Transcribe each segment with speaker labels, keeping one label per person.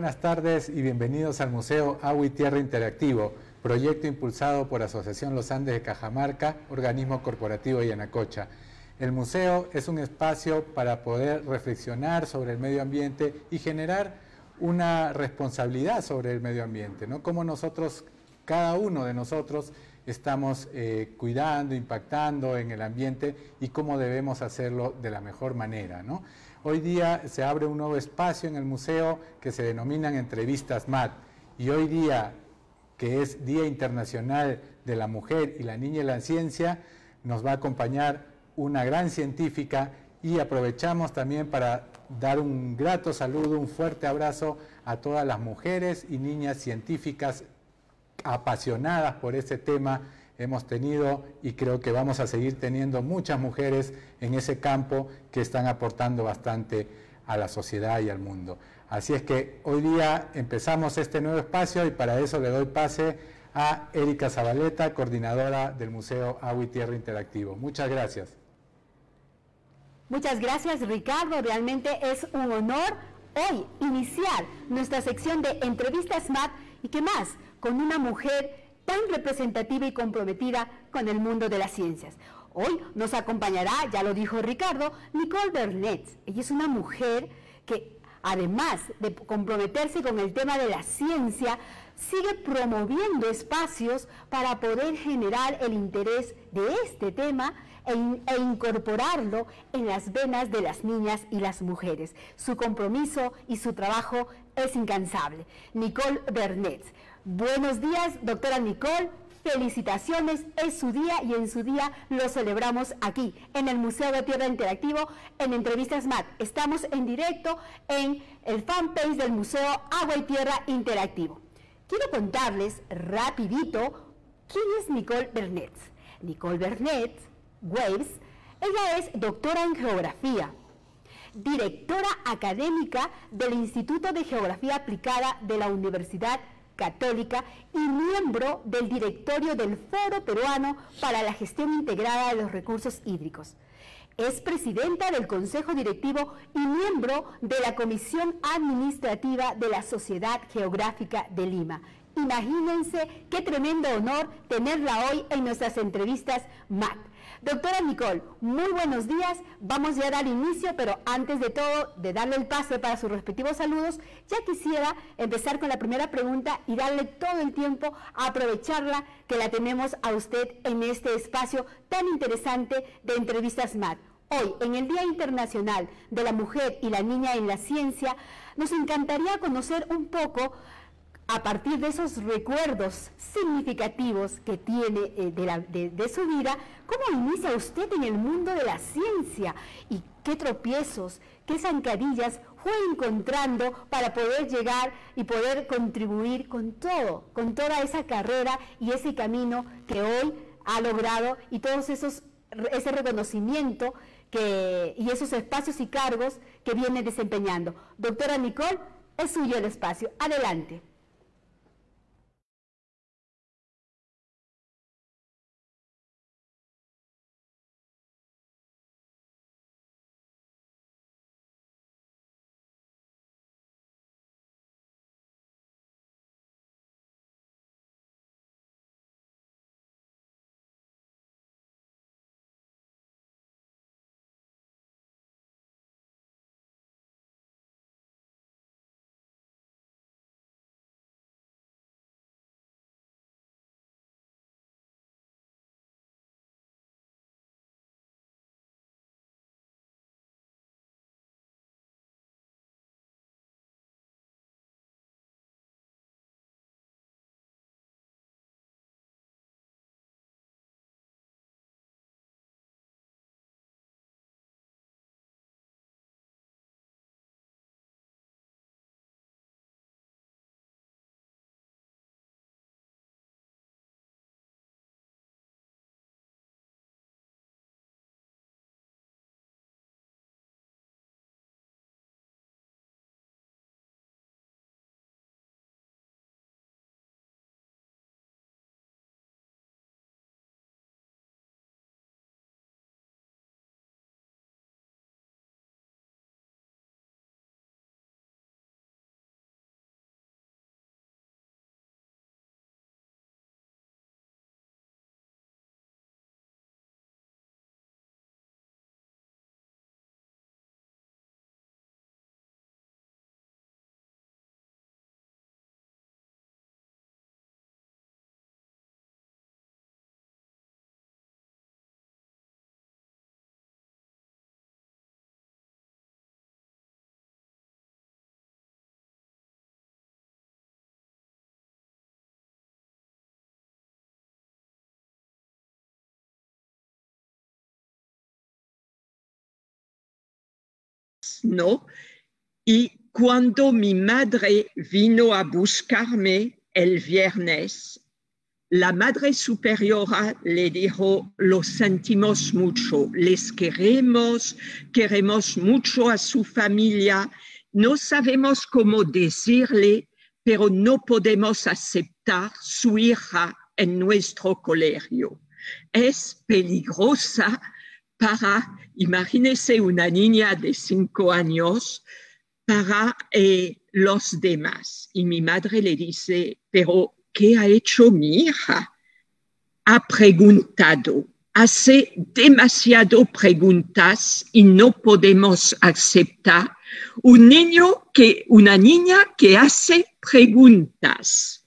Speaker 1: buenas tardes y bienvenidos al Museo Agua y Tierra Interactivo, proyecto impulsado por Asociación Los Andes de Cajamarca, organismo corporativo de Yanacocha. El museo es un espacio para poder reflexionar sobre el medio ambiente y generar una responsabilidad sobre el medio ambiente, ¿no? Cómo nosotros, cada uno de nosotros, estamos cuidando, impactando en el ambiente y cómo debemos hacerlo de la mejor manera, ¿no? Hoy día se abre un nuevo espacio en el museo que se denominan Entrevistas MAT, y hoy día, que es Día Internacional de la Mujer y la Niña en la Ciencia, nos va a acompañar una gran científica, y aprovechamos también para dar un grato saludo, un fuerte abrazo a todas las mujeres y niñas científicas apasionadas por este tema. Hemos tenido y creo que vamos a seguir teniendo muchas mujeres en ese campo que están aportando bastante a la sociedad y al mundo. Así es que hoy día empezamos este nuevo espacio y para eso le doy pase a Erika Zabaleta, coordinadora del Museo Agua y Tierra Interactivo. Muchas gracias.
Speaker 2: Muchas gracias, Ricardo. Realmente es un honor hoy iniciar nuestra sección de Entrevistas MAT y qué más, con una mujer tan representativa y comprometida con el mundo de las ciencias. Hoy nos acompañará, ya lo dijo Ricardo, Nicole Bernet. Ella es una mujer que, además de comprometerse con el tema de la ciencia, sigue promoviendo espacios para poder generar el interés de este tema e incorporarlo en las venas de las niñas y las mujeres. Su compromiso y su trabajo es incansable. Nicole Bernet. Buenos días, doctora Nicole. Felicitaciones, es su día y en su día lo celebramos aquí en el Museo de Tierra Interactivo en Entrevistas MAT. Estamos en directo en el fanpage del Museo Agua y Tierra Interactivo. Quiero contarles rapidito quién es Nicole Bernet. Nicole Bernet Waves, ella es doctora en geografía, directora académica del Instituto de Geografía Aplicada de la Universidad Católica y miembro del directorio del Foro Peruano para la Gestión Integrada de los Recursos Hídricos. Es presidenta del Consejo Directivo y miembro de la Comisión Administrativa de la Sociedad Geográfica de Lima. Imagínense qué tremendo honor tenerla hoy en nuestras entrevistas MAT. Doctora Nicole, muy buenos días. Vamos ya a dar inicio, pero antes de todo, de darle el pase para sus respectivos saludos, ya quisiera empezar con la primera pregunta y darle todo el tiempo a aprovecharla que la tenemos a usted en este espacio tan interesante de Entrevistas MAT. Hoy, en el Día Internacional de la Mujer y la Niña en la Ciencia, nos encantaría conocer un poco, a partir de esos recuerdos significativos que tiene de su vida, ¿cómo inicia usted en el mundo de la ciencia? ¿Y qué tropiezos, qué zancadillas fue encontrando para poder llegar y poder contribuir con todo, con toda esa carrera y ese camino que hoy ha logrado y todos ese reconocimiento y esos espacios y cargos que viene desempeñando? Doctora Nicole, es suyo el espacio. Adelante.
Speaker 3: ¿no? Y cuando mi madre vino a buscarme el viernes, la Madre Superiora le dijo, lo sentimos mucho, les queremos mucho a su familia, no sabemos cómo decirle, pero no podemos aceptar su hija en nuestro colegio. Es peligrosa para, imagínese una niña de 5 años, para los demás. Y mi madre le dice, pero ¿qué ha hecho mi hija? Ha preguntado, hace demasiado preguntas y no podemos aceptar una niña que hace preguntas.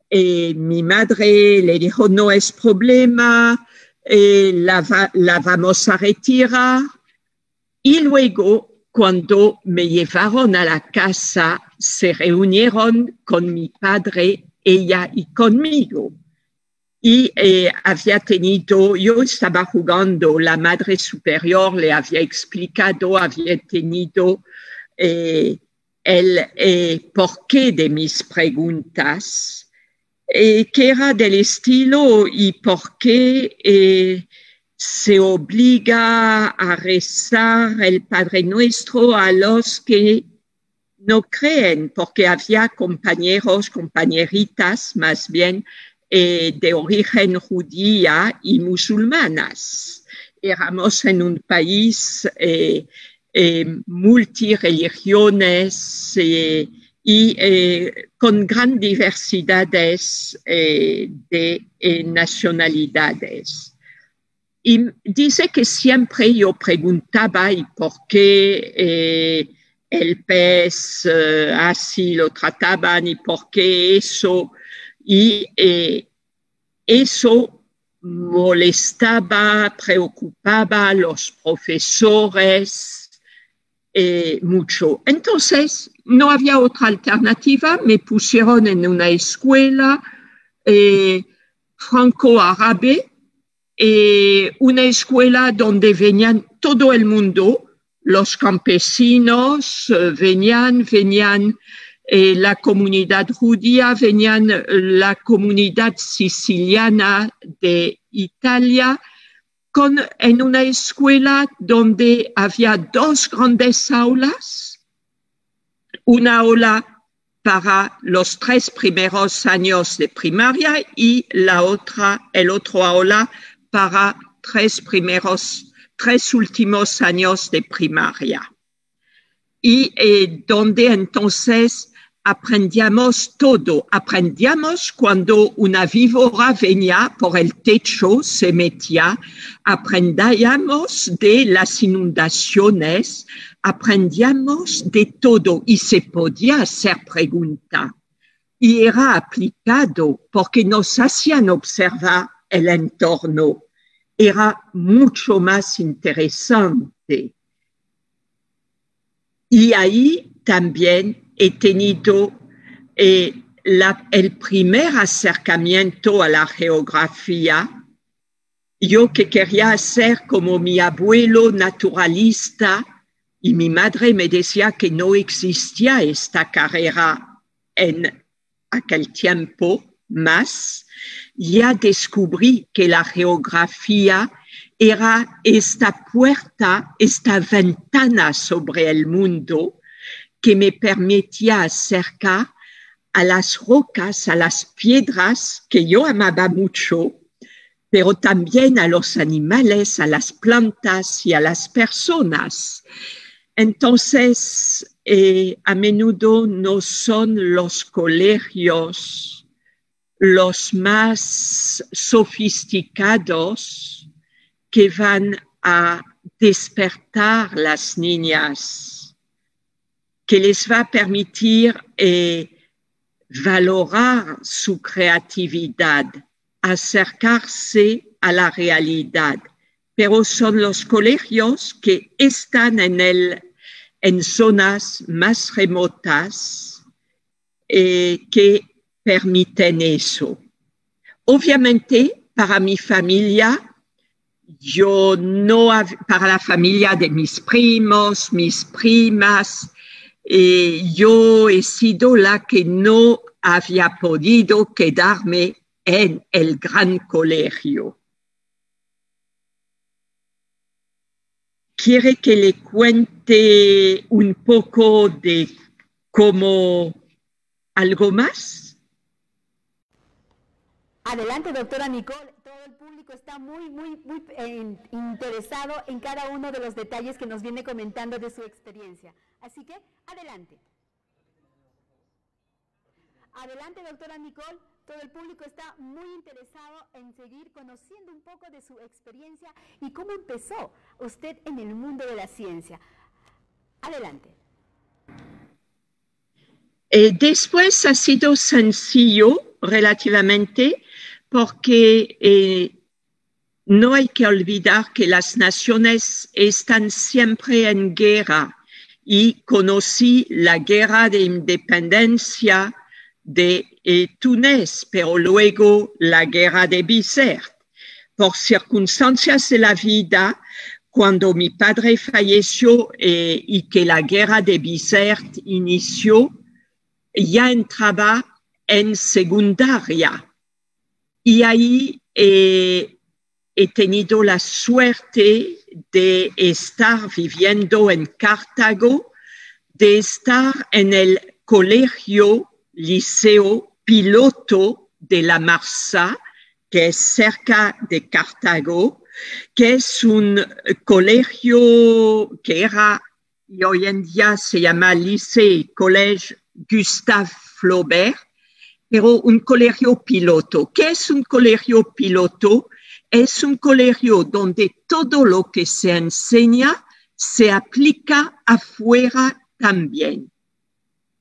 Speaker 3: Mi madre le dijo, no es problema, la vamos a retirar. Y luego, cuando me llevaron a la casa, se reunieron con mi padre, ella y conmigo. Y yo estaba jugando, la Madre Superior le había explicado, había tenido el porqué de mis preguntas, que era del estilo y por qué se obliga a rezar el Padre Nuestro a los que no creen, porque había compañeritas más bien, de origen judía y musulmanas. Éramos en un país multireligiones y con gran diversidades de nacionalidades. Y dice que siempre yo preguntaba ¿y por qué el pez así lo trataban y por qué eso? Y eso molestaba, preocupaba a los profesores mucho. Entonces, no había otra alternativa. Me pusieron en una escuela franco-árabe, una escuela donde venían todo el mundo, los campesinos venían la comunidad judía, venían la comunidad siciliana de Italia, en una escuela donde había 2 grandes aulas, una aula para los 3 primeros años de primaria y el otro aula para 3 últimos años de primaria. Y donde entonces aprendíamos todo. Aprendíamos cuando una víbora venía por el techo, se metía. Aprendíamos de las inundaciones. Aprendíamos de todo y se podía hacer pregunta. Y era aplicado porque nos hacían observar el entorno. Era mucho más interesante. Y ahí también he tenido el primer acercamiento a la geografía. Yo que quería ser como mi abuelo naturalista y mi madre me decía que no existía esta carrera en aquel tiempo más, ya descubrí que la geografía era esta puerta, esta ventana sobre el mundo que me permitía acercar a las rocas, a las piedras que yo amaba mucho, pero también a los animales, a las plantas y a las personas. Entonces, a menudo no son los colegios los más sofisticados que van a despertar las niñas, que les va a permitir valorar su creatividad, acercarse a la realidad. Pero son los colegios que están en zonas más remotas que permiten eso. Obviamente, para mi familia, yo no, para la familia de mis primos, mis primas, yo he sido la que no había podido quedarme en el gran colegio. ¿Quiere que le cuente un poco de cómo algo más?
Speaker 2: Adelante, doctora Nicole. Todo el público está muy interesado en cada uno de los detalles que nos viene comentando de su experiencia. Así que, adelante. Adelante, doctora Nicole. Todo el público está muy interesado en seguir conociendo un poco de su experiencia y cómo empezó usted en el mundo de la ciencia. Adelante.
Speaker 3: Después ha sido sencillo relativamente porque no hay que olvidar que las naciones están siempre en guerra y conocí la guerra de independencia de Túnez, pero luego la guerra de Bizerte. Por circunstancias de la vida, cuando mi padre falleció y que la guerra de Bizerte inició, ya entraba en secundaria. Y ahí he tenido la suerte de estar viviendo en Cartago, de estar en el colegio Liceo Piloto de la Marsa, que es cerca de Cartago, que es un colegio que era y hoy en día se llama Lycée Collège Gustave Flaubert, pero un colegio piloto. ¿Qué es un colegio piloto? Es un colegio donde todo lo que se enseña se aplica afuera también.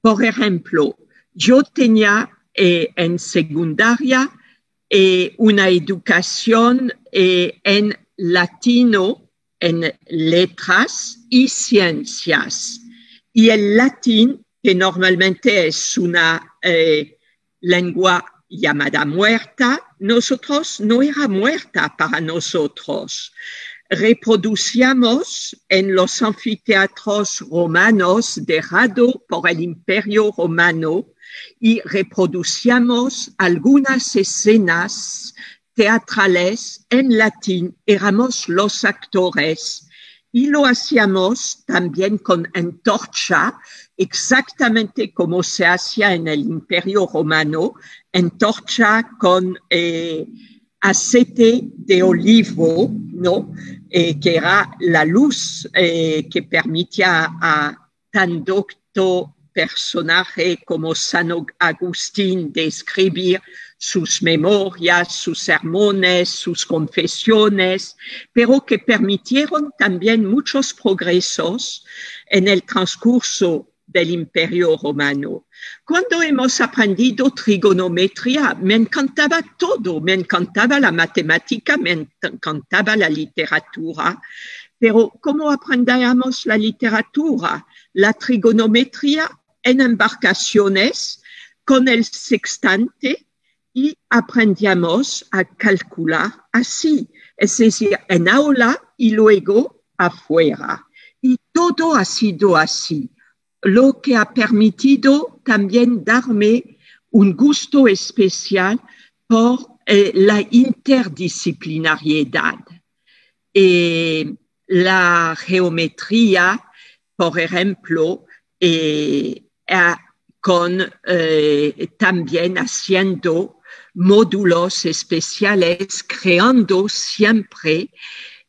Speaker 3: Por ejemplo, yo tenía en secundaria una educación en latino, en letras y ciencias. Y el latín, que normalmente es una lengua llamada muerta, nosotros no era muerta para nosotros. Reproducíamos en los anfiteatros romanos dejado por el Imperio Romano y reproducíamos algunas escenas teatrales en latín, éramos los actores y lo hacíamos también con antorcha, exactamente como se hacía en el Imperio Romano, antorcha con aceite de olivo, ¿no? Que era la luz que permitía a tan docto personaje como San Agustín de escribir sus memorias, sus sermones, sus confesiones, pero que permitieron también muchos progresos en el transcurso del Imperio Romano. Cuando hemos aprendido trigonometría, me encantaba todo, me encantaba la matemática, me encantaba la literatura, pero ¿cómo aprendíamos la literatura? La trigonometría en embarcaciones con el sextante y aprendíamos a calcular así, es decir, en aula y luego afuera. Y todo ha sido así, lo que ha permitido también darme un gusto especial por la interdisciplinariedad. La geometría, por ejemplo, también haciendo módulos especiales, creando siempre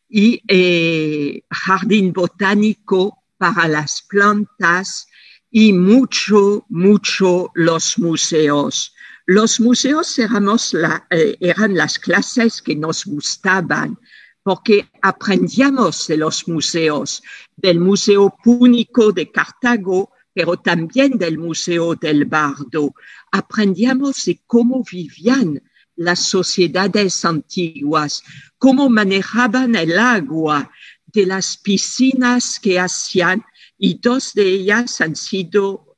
Speaker 3: y jardín botánico para las plantas y mucho los museos. Los museos eran las clases que nos gustaban porque aprendíamos de los museos, del Museo Púnico de Cartago, pero también del Museo del Bardo. Aprendíamos de cómo vivían las sociedades antiguas, cómo manejaban el agua, de las piscinas que hacían, y dos de ellas han sido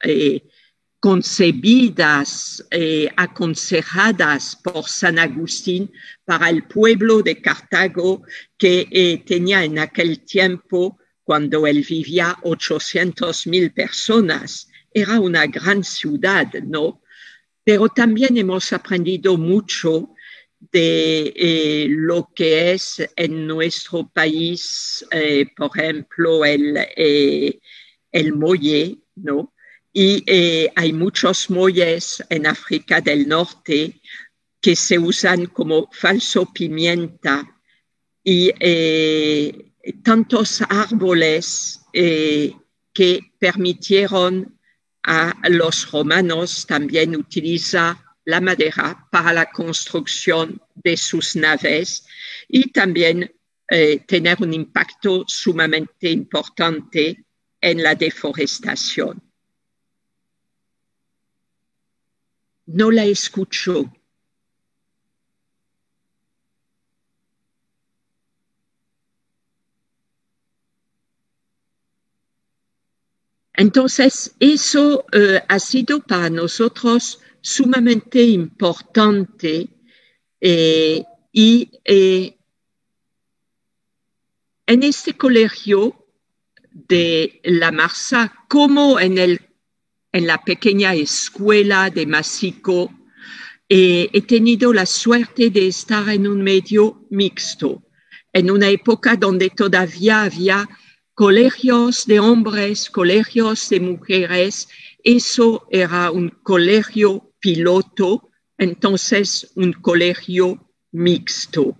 Speaker 3: concebidas y aconsejadas por San Agustín para el pueblo de Cartago, que tenía en aquel tiempo, cuando él vivía, 800,000 personas. Era una gran ciudad, ¿no? Pero también hemos aprendido mucho de lo que es en nuestro país, por ejemplo, el muelle, ¿no? Y hay muchos muelles en África del Norte que se usan como falso pimienta y tantos árboles que permitieron a los romanos también utilizar la madera para la construcción de sus naves y también tener un impacto sumamente importante en la deforestación. No la escucho. Entonces, eso ha sido para nosotros sumamente importante y en este colegio de La Marsa, como en la pequeña escuela de Masico, he tenido la suerte de estar en un medio mixto, en una época donde todavía había colegios de hombres, colegios de mujeres. Eso era un colegio piloto, entonces un colegio mixto,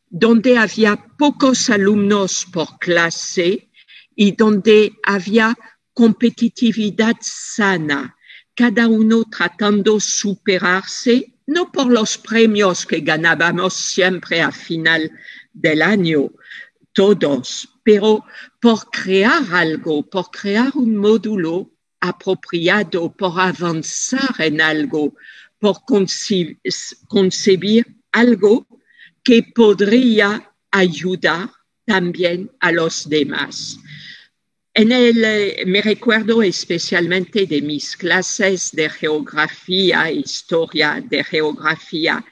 Speaker 3: donde había pocos alumnos por clase y donde había competitividad sana, cada uno tratando de superarse, no por los premios que ganábamos siempre a final del año, todos, pero por crear algo, por crear un módulo apropiado, por avanzar en algo, por concebir algo que podría ayudar también a los demás. Me recuerdo especialmente de mis clases de geografía, historia, de geografía,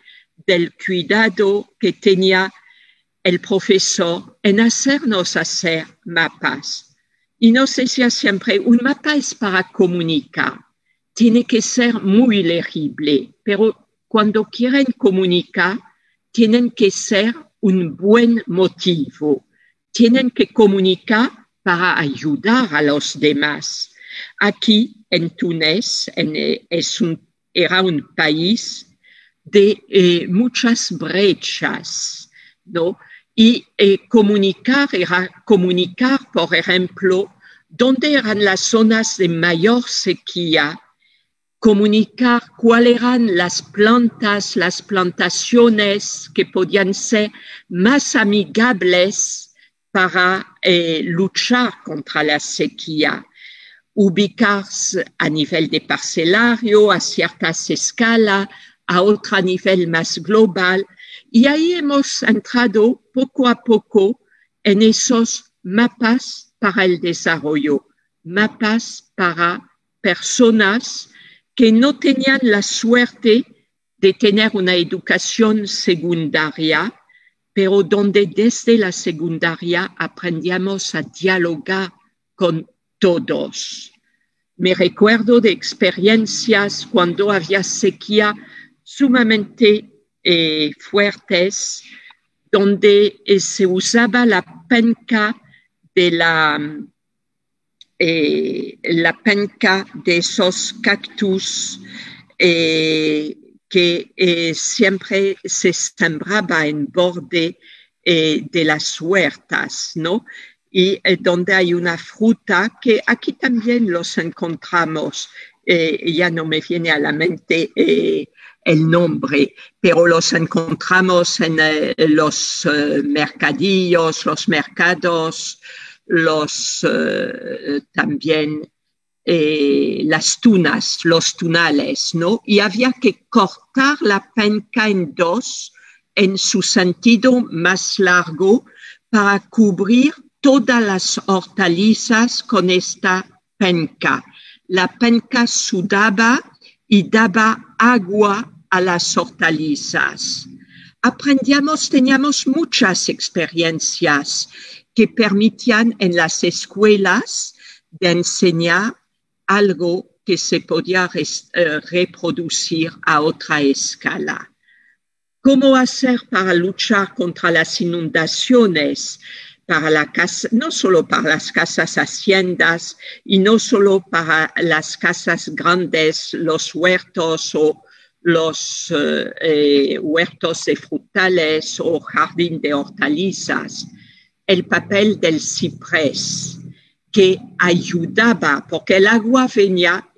Speaker 3: del cuidado que tenía el profesor en hacernos hacer mapas. Y nos decía siempre, un mapa es para comunicar, tiene que ser muy legible, pero cuando quieren comunicar, tienen que ser un buen motivo, tienen que comunicar para ayudar a los demás. Aquí en Túnez era un país de muchas brechas, ¿no? Y comunicar era comunicar, por ejemplo, dónde eran las zonas de mayor sequía, comunicar cuáles eran las plantas, las plantaciones que podían ser más amigables para luchar contra la sequía, ubicarse a nivel de parcelario, a ciertas escalas, a otro nivel más global. Y ahí hemos entrado poco a poco en esos mapas para el desarrollo, mapas para personas que no tenían la suerte de tener una educación secundaria, pero donde desde la secundaria aprendíamos a dialogar con todos. Me recuerdo de experiencias cuando había sequía sumamente fuertes, donde se usaba la penca de la penca de esos cactus que siempre se sembraba en borde de las huertas, ¿no? Y donde hay una fruta que aquí también los encontramos, ya no me viene a la mente el nombre, pero los encontramos en los mercadillos, los mercados, también las tunas, los tunales, ¿no? Y había que cortar la penca en dos, en su sentido más largo, para cubrir todas las hortalizas con esta penca. la penca sudaba y daba agua a las hortalizas. Teníamos muchas experiencias que permitían en las escuelas de enseñar algo que se podía reproducir a otra escala. ¿Cómo hacer para luchar contra las inundaciones? No solo para las casas haciendas y no solo para las casas grandes, los huertos o los huertos de frutales o jardín de hortalizas. El papel del ciprés, que ayudaba, porque el agua venía,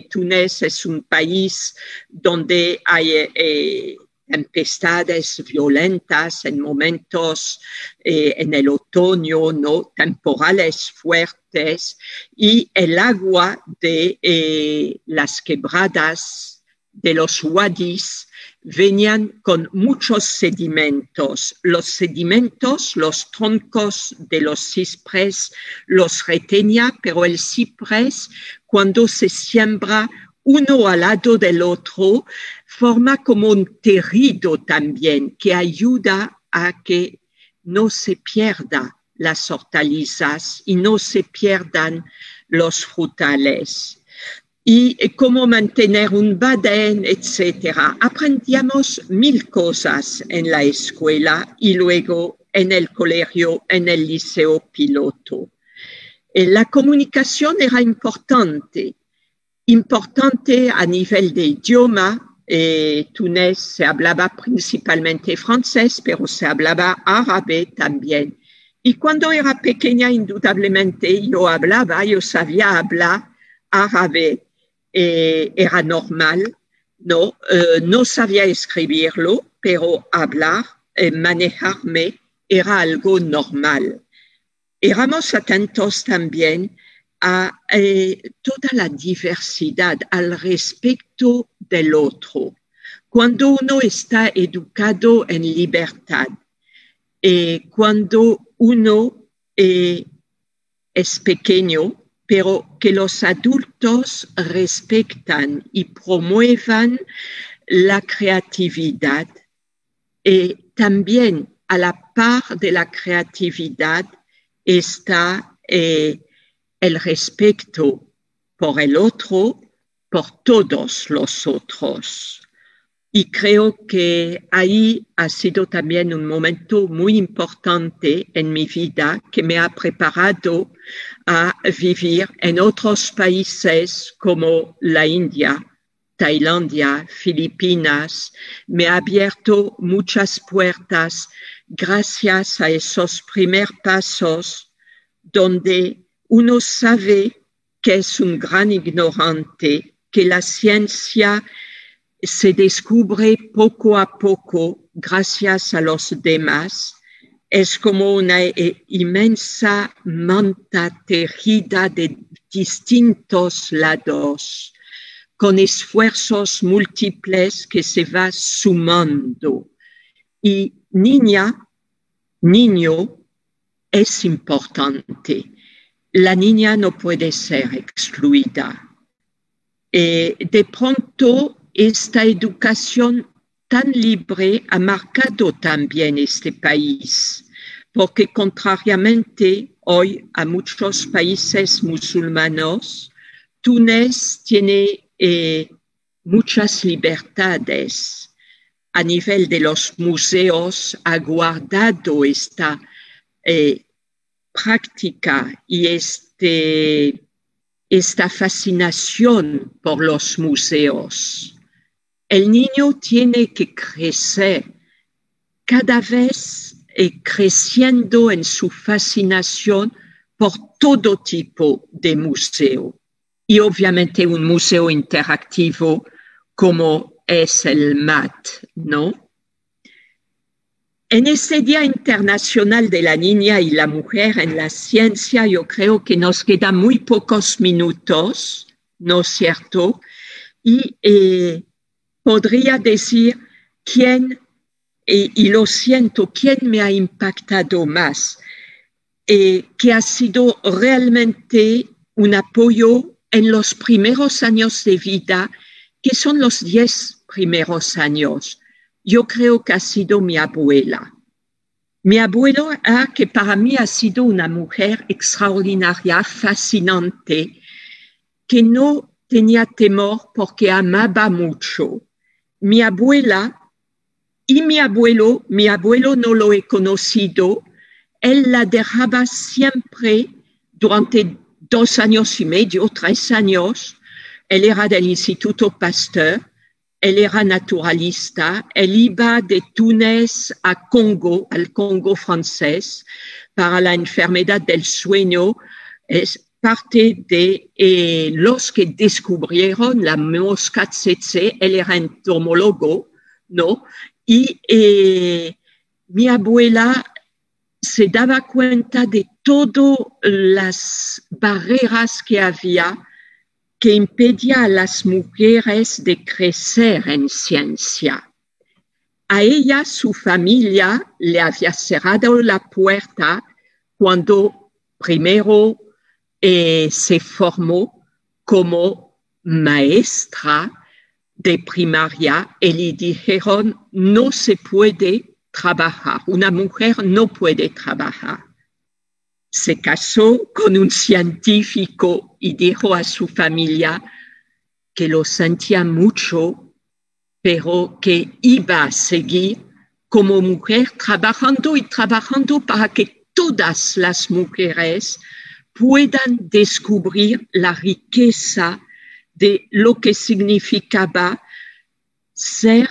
Speaker 3: Túnez es un país donde hay tempestades violentas en momentos en el otoño, ¿no? Temporales fuertes, y el agua de las quebradas de los wadis venían con muchos sedimentos. Los sedimentos, los troncos de los ciprés los retenía, pero el ciprés, cuando se siembra uno al lado del otro, forma como un terrido también, que ayuda a que no se pierdan las hortalizas y no se pierdan los frutales. Y cómo mantener un badén, etc. Aprendíamos 1000 cosas en la escuela y luego en el colegio, en el liceo piloto. La comunicación era importante a nivel de idioma. Túnez se hablaba principalmente francés, pero se hablaba árabe también. Y cuando era pequeña, indudablemente, yo sabía hablar árabe. Era normal, no sabía escribirlo, pero hablar, manejarme, era algo normal. Éramos atentos también a toda la diversidad, al respecto del otro. Cuando uno está educado en libertad, cuando uno es pequeño, pero que los adultos respetan y promuevan la creatividad. También a la par de la creatividad está el respeto por el otro, por todos los otros. Y creo que ahí ha sido también un momento muy importante en mi vida que me ha preparado a vivir en otros países como la India, Tailandia, Filipinas. Me ha abierto muchas puertas gracias a esos primeros pasos donde uno sabe que es un gran ignorante, que la ciencia se descubre poco a poco gracias a los demás. Es como una inmensa manta tejida de distintos lados, con esfuerzos múltiples que se va sumando. Y niño es importante. La niña no puede ser excluida. De pronto, esta educación tan libre ha marcado también este país, porque contrariamente hoy a muchos países musulmanos, Túnez tiene muchas libertades. A nivel de los museos ha guardado esta práctica y esta fascinación por los museos. El niño tiene que crecer cada vez creciendo en su fascinación por todo tipo de museo. Y obviamente un museo interactivo como es el MAT, ¿no? En este Día Internacional de la Niña y la Mujer en la Ciencia, yo creo que nos quedan muy pocos minutos, ¿no es cierto? Y podría decir quién, y lo siento, quién me ha impactado más, que ha sido realmente un apoyo en los primeros años de vida, que son los 10 primeros años, yo creo que ha sido mi abuela. Mi abuela, que para mí ha sido una mujer extraordinaria, fascinante, que no tenía temor porque amaba mucho. Mi abuela y mi abuelo no lo he conocido, él la dejaba siempre durante 2 años y medio, 3 años. Él era del Instituto Pasteur, él era naturalista, él iba de Túnez a Congo, al Congo francés, para la enfermedad del sueño. Es parte de los que descubrieron la mosca tsetse. Él era entomólogo, ¿no? Y mi abuela se daba cuenta de todas las barreras que había que impedía a las mujeres de crecer en ciencia. A ella, su familia, le había cerrado la puerta cuando primero se formó como maestra de primaria y le dijeron, no se puede trabajar, una mujer no puede trabajar. Se casó con un científico y dijo a su familia que lo sentía mucho, pero que iba a seguir como mujer trabajando para que todas las mujeres puedan descubrir la riqueza de lo que significaba ser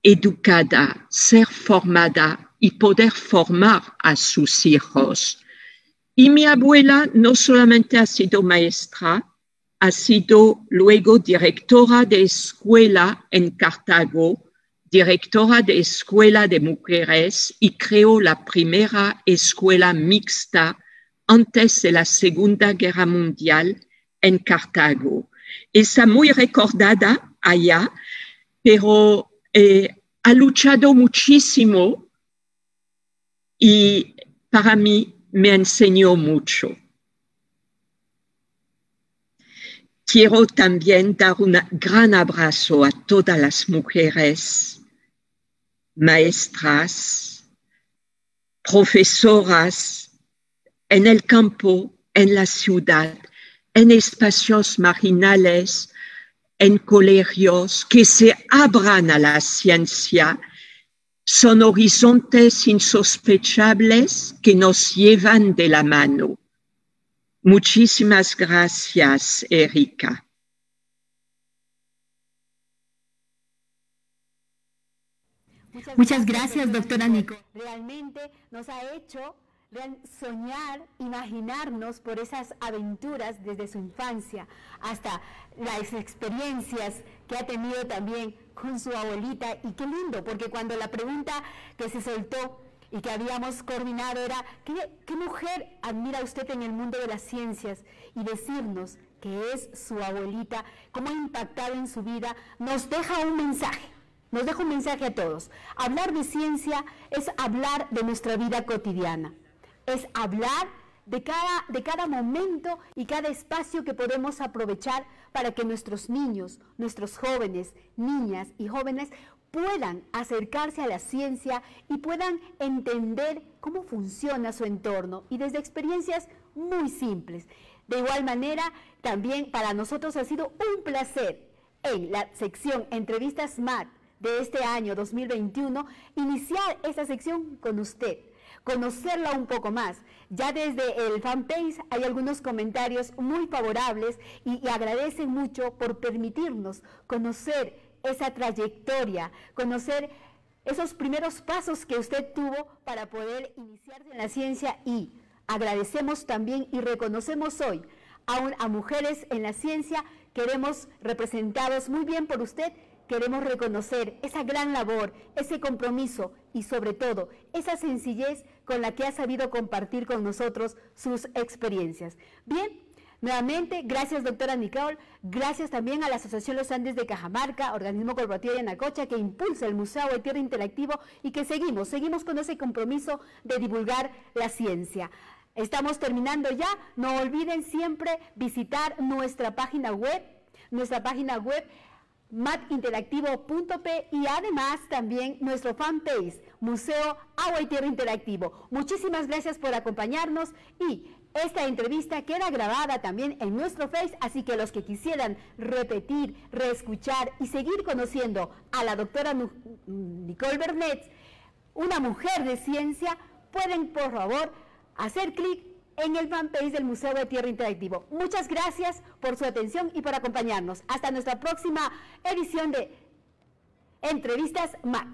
Speaker 3: educada, ser formada y poder formar a sus hijos. Y mi abuela no solamente ha sido maestra, ha sido luego directora de escuela en Cartago, directora de escuela de mujeres y creó la primera escuela mixta antes de la Segunda Guerra Mundial en Cartago. Está muy recordada allá, pero ha luchado muchísimo y para mí me enseñó mucho. Quiero también dar un gran abrazo a todas las mujeres, maestras, profesoras, en el campo, en la ciudad, en espacios marginales, en colegios, que se abran a la ciencia. Son horizontes insospechables que nos llevan de la mano. Muchísimas gracias, Erika.
Speaker 2: Muchas gracias, doctora Nicole. Realmente nos ha hecho soñar, imaginarnos por esas aventuras desde su infancia hasta las experiencias que ha tenido también con su abuelita. Y qué lindo, porque cuando la pregunta que se soltó y que habíamos coordinado era ¿qué mujer admira usted en el mundo de las ciencias? Y decirnos que es su abuelita, cómo ha impactado en su vida, nos deja un mensaje. Nos deja un mensaje a todos. Hablar de ciencia es hablar de nuestra vida cotidiana. Es hablar de cada momento y cada espacio que podemos aprovechar para que nuestros niños, nuestros jóvenes, niñas y jóvenes puedan acercarse a la ciencia y puedan entender cómo funciona su entorno y desde experiencias muy simples. De igual manera, también para nosotros ha sido un placer en la sección Entrevistas MAT de este año 2021 iniciar esta sección con usted, conocerla un poco más. Ya desde el fanpage hay algunos comentarios muy favorables y agradecen mucho por permitirnos conocer esa trayectoria, conocer esos primeros pasos que usted tuvo para poder iniciarse en la ciencia, y agradecemos también y reconocemos hoy a mujeres en la ciencia. Queremos, representados muy bien por usted, queremos reconocer esa gran labor, ese compromiso y sobre todo esa sencillez con la que ha sabido compartir con nosotros sus experiencias. Bien, nuevamente, gracias doctora Nicole, gracias también a la Asociación Los Andes de Cajamarca, organismo corporativo de Yanacocha, que impulsa el Museo de Tierra Interactivo y que seguimos con ese compromiso de divulgar la ciencia. Estamos terminando ya. No olviden siempre visitar nuestra página web matinteractivo.p y además también nuestro fanpage, Museo Agua y Tierra Interactivo. Muchísimas gracias por acompañarnos y esta entrevista queda grabada también en nuestro Face, así que los que quisieran repetir, reescuchar y seguir conociendo a la doctora Nicole Bernet, una mujer de ciencia, pueden por favor hacer clic en el fanpage del Museo de Tierra Interactivo. Muchas gracias por su atención y por acompañarnos. Hasta nuestra próxima edición de Entrevistas MAT.